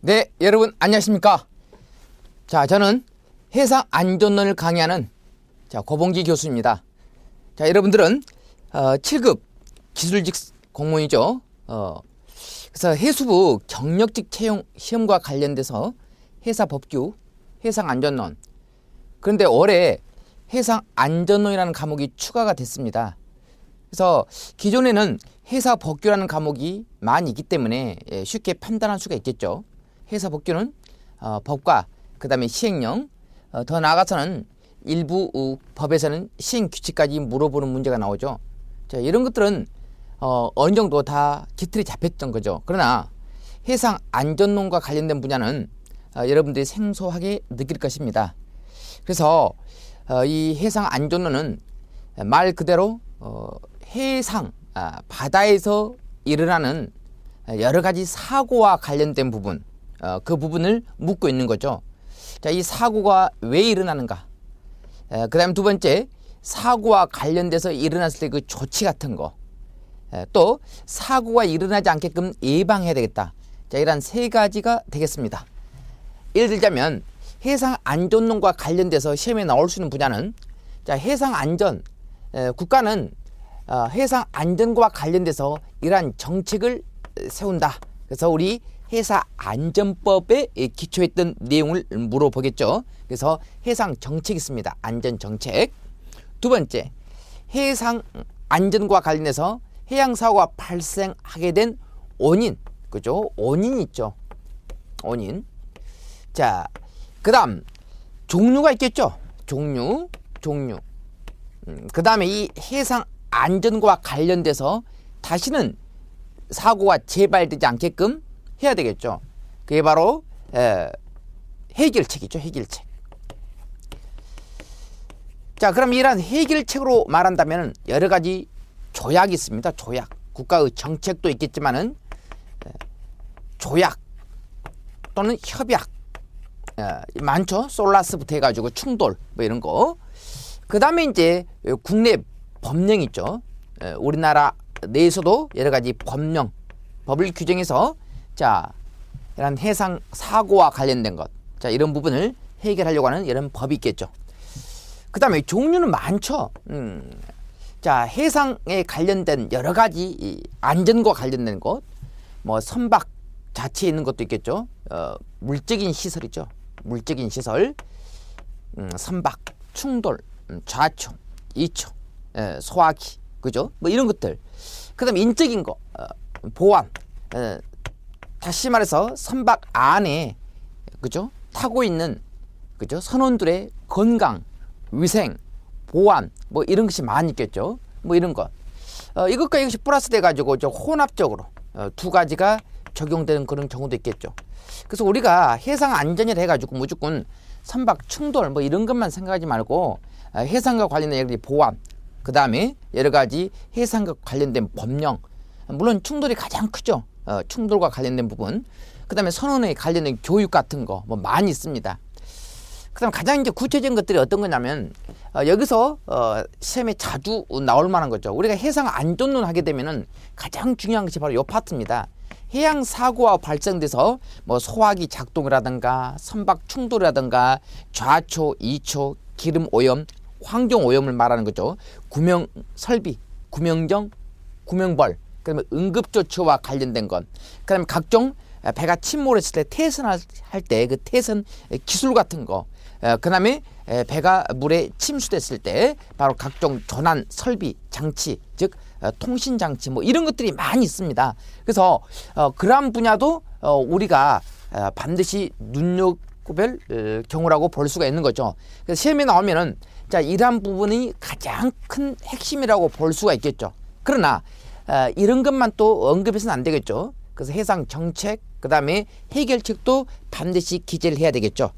네, 여러분 안녕하십니까? 자, 저는 해상 안전론을 강의하는 고봉기 교수입니다. 자, 여러분들은 7급 기술직 공무원이죠. 그래서 해수부 경력직 채용 시험과 관련돼서 해사법규, 해상안전론, 그런데 올해 해상안전론이라는 과목이 추가가 됐습니다. 그래서 기존에는 해사법규라는 과목이 많이 있기 때문에 쉽게 판단할 수가 있겠죠. 해사법규는 법과 그 다음에 시행령, 더 나아가서는 일부 법에서는 시행규칙까지 물어보는 문제가 나오죠. 자, 이런 것들은 어느 정도 다 기틀이 잡혔던 거죠. 그러나 해상안전론과 관련된 분야는 여러분들이 생소하게 느낄 것입니다. 그래서 이 해상안전론은 말 그대로 해상, 바다에서 일어나는 여러 가지 사고와 관련된 부분, 그 부분을 묻고 있는 거죠. 자, 이 사고가 왜 일어나는가? 그 다음 두 번째, 사고와 관련돼서 일어났을 때 그 조치 같은 거, 또 사고가 일어나지 않게끔 예방해야 되겠다. 자, 이런 세 가지가 되겠습니다. 예를 들자면 해상안전론과 관련돼서 시험에 나올 수 있는 분야는, 자, 해상안전, 국가는 해상안전과 관련돼서 이러한 정책을 세운다. 그래서 우리 해상안전법에 기초했던 내용을 물어보겠죠. 그래서 해상정책이 있습니다. 안전정책. 두 번째, 해상안전과 관련해서 해양사고가 발생하게 된 원인, 그죠? 원인이 있죠. 원인. 자, 그 다음 종류가 있겠죠. 종류. 그 다음에 이 해상안전과 관련돼서 다시는 사고가 재발되지 않게끔 해야 되겠죠. 그게 바로 해결책이죠. 해결책. 자, 그럼 이러한 해결책으로 말한다면 여러 가지 조약이 있습니다. 조약. 국가의 정책도 있겠지만은 조약 또는 협약, 많죠. 솔라스부터 해가지고 충돌 뭐 이런 거. 그 다음에 이제 국내 법령 있죠. 우리나라 내에서도 여러 가지 법령, 법을 규정해서, 자, 이런 해상 사고와 관련된 것, 자, 이런 부분을 해결하려고 하는 이런 법이 있겠죠. 그 다음에 종류는 많죠. 자, 해상에 관련된 여러 가지 안전과 관련된 것, 뭐 선박 자체에 있는 것도 있겠죠. 물적인 시설이죠. 물적인 시설, 선박, 충돌, 좌초, 이초, 소화기, 그죠? 뭐 이런 것들. 그 다음에 인적인 거, 보안, 다시 말해서 선박 안에, 그죠? 타고 있는, 그죠? 선원들의 건강, 위생, 보안, 뭐 이런 것이 많이 있겠죠. 뭐 이런 것. 이것과 이것이 플러스 돼가지고 혼합적으로 두 가지가 적용되는 그런 경우도 있겠죠. 그래서 우리가 해상 안전이라 해가지고 무조건 선박 충돌 뭐 이런 것만 생각하지 말고 해상과 관련된 여러 가지 보안, 그 다음에 여러 가지 해상과 관련된 법령, 물론 충돌이 가장 크죠. 충돌과 관련된 부분. 그 다음에 선원에 관련된 교육 같은 거 뭐 많이 있습니다. 그 다음에 가장 이제 구체적인 것들이 어떤 거냐면, 여기서 시험에 자주 나올 만한 거죠. 우리가 해상 안전론 하게 되면은 가장 중요한 것이 바로 이 파트입니다. 해양 사고가 발생돼서 뭐 소화기 작동이라든가 선박 충돌이라든가 좌초, 이초, 기름 오염, 환경 오염을 말하는 거죠. 구명 설비, 구명정, 구명벌, 그다음에 응급조치와 관련된 것, 그다음에 각종 배가 침몰했을 때 태선할 때 그 태선 기술 같은 거, 그다음에 배가 물에 침수됐을 때 바로 각종 조난 설비 장치, 즉 통신 장치 뭐 이런 것들이 많이 있습니다. 그래서 그러한 분야도 우리가 반드시 눈여겨볼 경우라고 볼 수가 있는 거죠. 그래서 시험에 나오면은, 자, 이러한 부분이 가장 큰 핵심이라고 볼 수가 있겠죠. 그러나 이런 것만 또 언급해서는 안 되겠죠. 그래서 해상 정책, 그 다음에 해결책도 반드시 기재를 해야 되겠죠.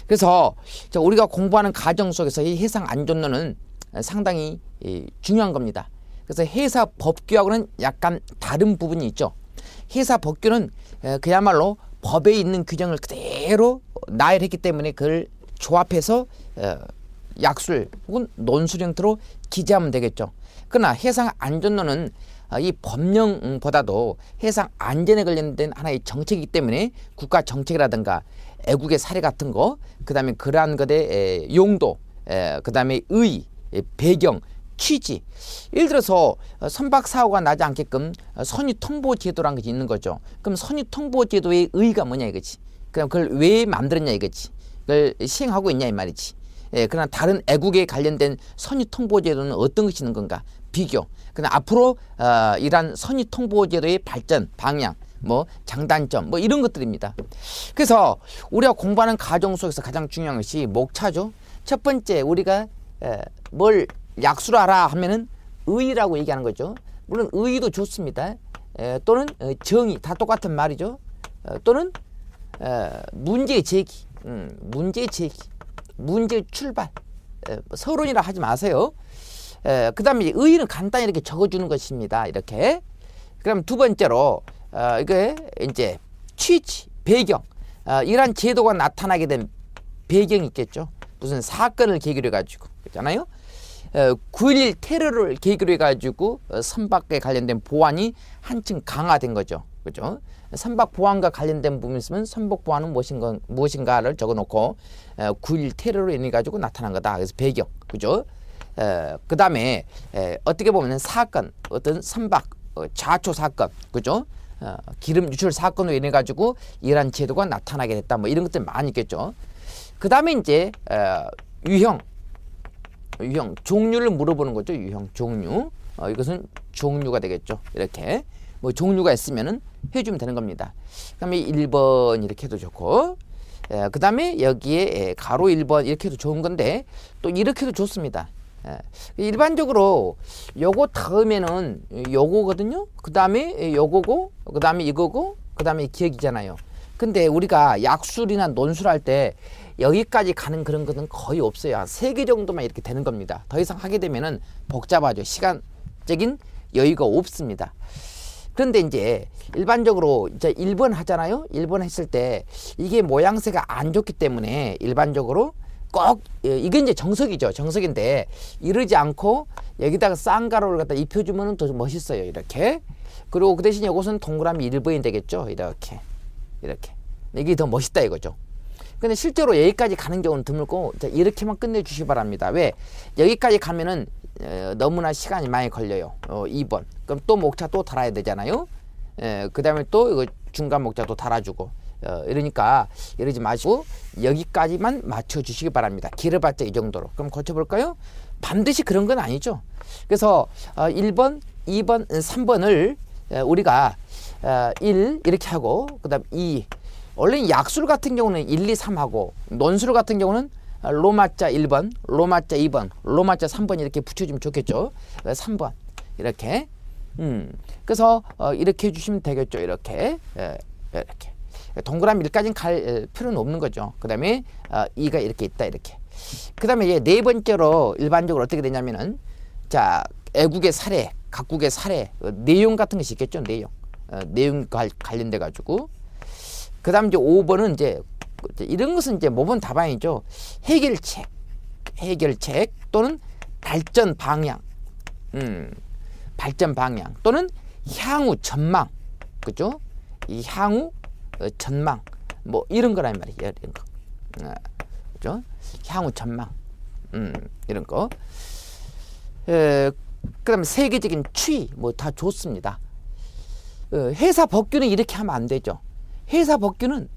그래서 우리가 공부하는 과정 속에서 이 해상 안전론은 상당히 중요한 겁니다. 그래서 해사 법규하고는 약간 다른 부분이 있죠. 해사 법규는 그야말로 법에 있는 규정을 그대로 나열했기 때문에 그걸 조합해서 약술 혹은 논술 형태로 기재하면 되겠죠. 그러나 해상 안전론은 이 법령보다도 해상 안전에 관련된 하나의 정책이기 때문에 국가 정책이라든가 애국의 사례 같은 거, 그다음에 그러한 것의 용도, 그다음에 배경, 취지. 예를 들어서 선박 사고가 나지 않게끔 선유 통보 제도라는 것이 있는 거죠. 그럼 선유 통보 제도의 의의가 뭐냐 이거지. 그럼 그걸 왜 만들었냐 이거지. 그걸 시행하고 있냐 이 말이지. 그러나 다른 애국에 관련된 선유 통보 제도는 어떤 것이 있는 건가? 비교. 그러나 앞으로 이러한 선유 통보 제도의 발전 방향, 뭐 장단점, 뭐 이런 것들입니다. 그래서 우리가 공부하는 과정 속에서 가장 중요한 것이 목차죠. 첫 번째 우리가 뭘 약수로 알아 하면은 의의라고 얘기하는 거죠. 물론 의의도 좋습니다. 또는 정의 다 똑같은 말이죠. 또는 문제 제기, 문제 출발. 서론이라 하지 마세요. 그 다음에 의의는 간단히 이렇게 적어주는 것입니다. 이렇게. 그럼 두 번째로 이게 이제 취지, 배경. 이러한 제도가 나타나게 된 배경이 있겠죠. 무슨 사건을 계기로 해가지고 그렇잖아요. 9.11 테러를 계기로 해가지고 선박에 관련된 보안이 한층 강화된 거죠. 그죠? 선박 보안과 관련된 부분이 있으면 선박 보안은 무엇인가를 적어놓고 9.11 테러로 인해 가지고 나타난 거다. 그래서 배경, 그죠? 그 다음에 어떻게 보면 사건, 어떤 선박 좌초 사건, 그죠? 기름 유출 사건으로 인해 가지고 이러한 제도가 나타나게 됐다. 뭐 이런 것들 많이 있겠죠. 그 다음에 이제 유형, 종류를 물어보는 거죠. 유형, 종류. 이것은 종류가 되겠죠. 이렇게 뭐 종류가 있으면은 해주면 되는 겁니다. 그다음에 1번 이렇게 해도 좋고, 그 다음에 여기에 가로 1번 이렇게 해도 좋은 건데 또 이렇게 해도 좋습니다. 일반적으로 요거 다음에는 요거거든요. 그 다음에 요거고, 그 다음에 이거고, 그 다음에 기억이잖아요. 근데 우리가 약술이나 논술 할 때 여기까지 가는 그런 것은 거의 없어요. 한 3개 정도만 이렇게 되는 겁니다. 더 이상 하게 되면은 복잡하죠. 시간적인 여유가 없습니다. 그런데 이제 일반적으로 이제 1번 하잖아요. 1번 했을 때 이게 모양새가 안 좋기 때문에 일반적으로 꼭 이게 이제 정석이죠. 정석인데 이러지 않고 여기다가 쌍가루를 갖다 입혀주면 더 멋있어요. 이렇게. 그리고 그 대신 이것은 동그라미 1번이 되겠죠. 이렇게. 이게 더 멋있다 이거죠. 근데 실제로 여기까지 가는 경우는 드물고 이렇게만 끝내주시기 바랍니다. 왜? 여기까지 가면은 너무나 시간이 많이 걸려요. 2번. 그럼 또 목차 또 달아야 되잖아요. 그 다음에 또 이거 중간 목차 또 달아주고. 이러니까 이러지 마시고 여기까지만 맞춰주시기 바랍니다. 길어봤자 이 정도로. 그럼 고쳐볼까요? 반드시 그런 건 아니죠. 그래서 1번, 2번, 3번을 우리가 1 이렇게 하고 그 다음 2. 원래 약술 같은 경우는 1, 2, 3하고 논술 같은 경우는 로마자 1번, 로마자 2번, 로마자 3번 이렇게 붙여주면 좋겠죠. 3번 이렇게. 그래서 이렇게 해주시면 되겠죠. 이렇게. 이렇게. 동그라미 1까지는 갈 필요는 없는 거죠. 그 다음에 2가 이렇게 있다. 이렇게. 그 다음에 이제 네 번째로 일반적으로 어떻게 되냐면은 자, 애국의 사례, 각국의 사례, 내용 같은 것이 있겠죠. 내용 관련돼 가지고. 그 다음 이제 5번은 이제 이런 것은 이제 모범 답안이죠. 해결책 또는 발전 방향, 또는 향후 전망, 그죠? 이 향후 전망, 뭐 이런 거란 말이에요. 이런 거, 그죠? 향후 전망, 이런 거. 그다음에 세계적인 추이, 뭐 다 좋습니다. 회사 법규는 이렇게 하면 안 되죠. 회사 법규는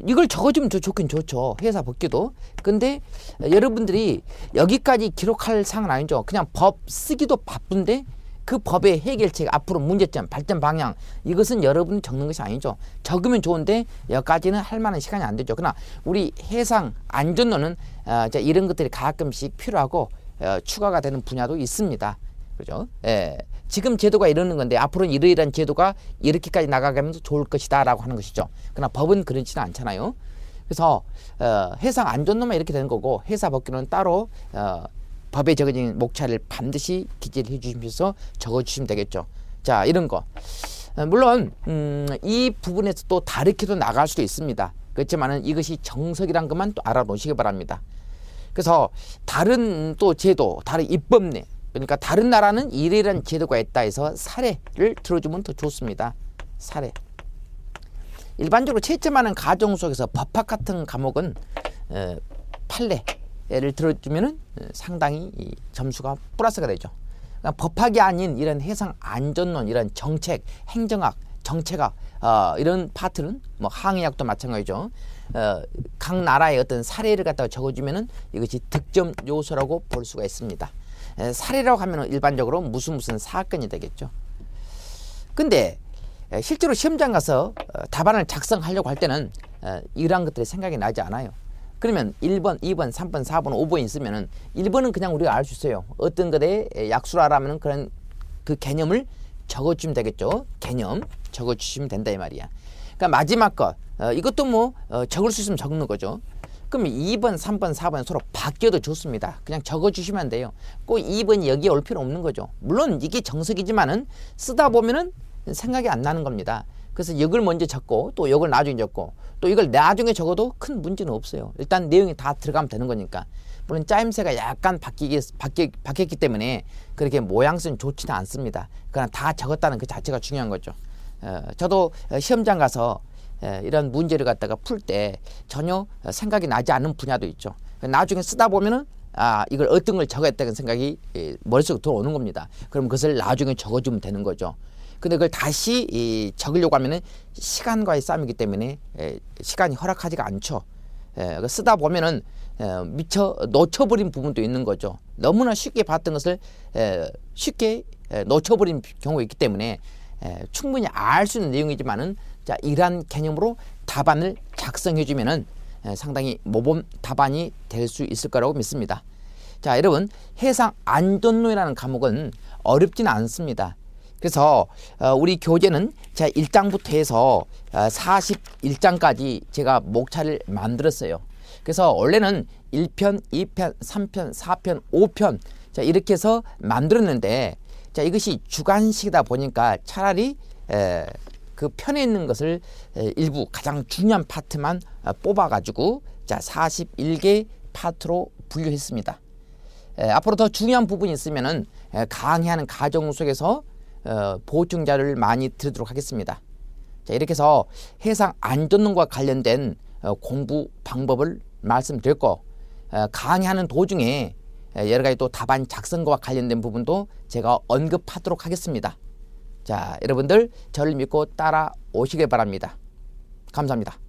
이걸 적어주면 더 좋긴 좋죠. 회사 법규도. 근데 여러분들이 여기까지 기록할 상은 아니죠. 그냥 법 쓰기도 바쁜데 그 법의 해결책, 앞으로 문제점, 발전 방향 이것은 여러분이 적는 것이 아니죠. 적으면 좋은데 여기까지는 할 만한 시간이 안 되죠. 그러나 우리 해상 안전론은 이런 것들이 가끔씩 필요하고 추가가 되는 분야도 있습니다. 그죠? 예. 지금 제도가 이러는 건데 앞으로는 이러이러한 제도가 이렇게까지 나가가면서 좋을 것이다 라고 하는 것이죠. 그러나 법은 그렇지는 않잖아요. 그래서 해상 안전론만 이렇게 되는 거고 회사 법규는 따로 법에 적어진 목차를 반드시 기재를 해주시면서 적어주시면 되겠죠. 자, 이런 거. 물론 이 부분에서 또 다르게도 나갈 수도 있습니다. 그렇지만은 이것이 정석이란 것만 또 알아놓으시기 바랍니다. 그래서 다른 또 제도, 다른 입법례, 그러니까 다른 나라는 이러이러한 제도가 있다 해서 사례를 들어주면 더 좋습니다. 사례. 일반적으로 채점하는 과정 속에서 법학 같은 과목은 판례를 들어주면 상당히 점수가 플러스가 되죠. 그러니까 법학이 아닌 이런 해상 안전론, 이런 정책, 행정학, 정책학 이런 파트는 뭐 항해학도 마찬가지죠. 각 나라의 어떤 사례를 갖다가 적어주면은 이것이 득점 요소라고 볼 수가 있습니다. 사례라고 하면은 일반적으로 무슨 사건이 되겠죠. 근데 실제로 시험장 가서 답안을 작성하려고 할 때는 이러한 것들이 생각이 나지 않아요. 그러면 1번, 2번, 3번, 4번, 5번 있으면은 1번은 그냥 우리가 알 수 있어요. 어떤 것에 약수를 하라면 그런 그 개념을 적어주시면 되겠죠. 개념 적어주시면 된다 이 말이야. 그러니까 마지막 거 이것도 뭐 적을 수 있으면 적는 거죠. 그럼 2번, 3번, 4번 서로 바뀌어도 좋습니다. 그냥 적어주시면 돼요. 꼭 2번이 여기에 올 필요 없는 거죠. 물론 이게 정석이지만은 쓰다 보면은 생각이 안 나는 겁니다. 그래서 이걸 먼저 적고 또 이걸 나중에 적고 또 이걸 나중에 적어도 큰 문제는 없어요. 일단 내용이 다 들어가면 되는 거니까. 물론 짜임새가 약간 바뀌었기 때문에 그렇게 모양새는 좋지는 않습니다. 그러나 다 적었다는 그 자체가 중요한 거죠. 저도 시험장 가서 이런 문제를 갖다가 풀 때 전혀 생각이 나지 않는 분야도 있죠. 나중에 쓰다 보면은 이걸 어떤 걸 적었다는 생각이 머릿속에 들어오는 겁니다. 그럼 그것을 나중에 적어주면 되는 거죠. 근데 그걸 다시 적으려고 하면은 시간과의 싸움이기 때문에 시간이 허락하지가 않죠. 쓰다 보면은 미처 놓쳐버린 부분도 있는 거죠. 너무나 쉽게 봤던 것을 쉽게 놓쳐버린 경우가 있기 때문에 충분히 알 수 있는 내용이지만은 자, 이러한 개념으로 답안을 작성해주면은 상당히 모범 답안이 될 수 있을 거라고 믿습니다. 자, 여러분, 해상 안전론이라는 과목은 어렵지는 않습니다. 그래서 우리 교재는 제 1장부터 해서 41장까지 제가 목차를 만들었어요. 그래서 원래는 1편, 2편, 3편, 4편, 5편 자, 이렇게 해서 만들었는데 자, 이것이 주관식이다 보니까 차라리 그 편에 있는 것을 일부 가장 중요한 파트만 뽑아가지고 자, 41개 파트로 분류했습니다. 앞으로 더 중요한 부분이 있으면은 강의하는 과정 속에서 보충 자료를 많이 드리도록 하겠습니다. 자, 이렇게 해서 해상 안전론과 관련된 공부 방법을 말씀드렸고 강의하는 도중에 여러 가지 또 답안 작성과 관련된 부분도 제가 언급하도록 하겠습니다. 자, 여러분들 저를 믿고 따라오시길 바랍니다. 감사합니다.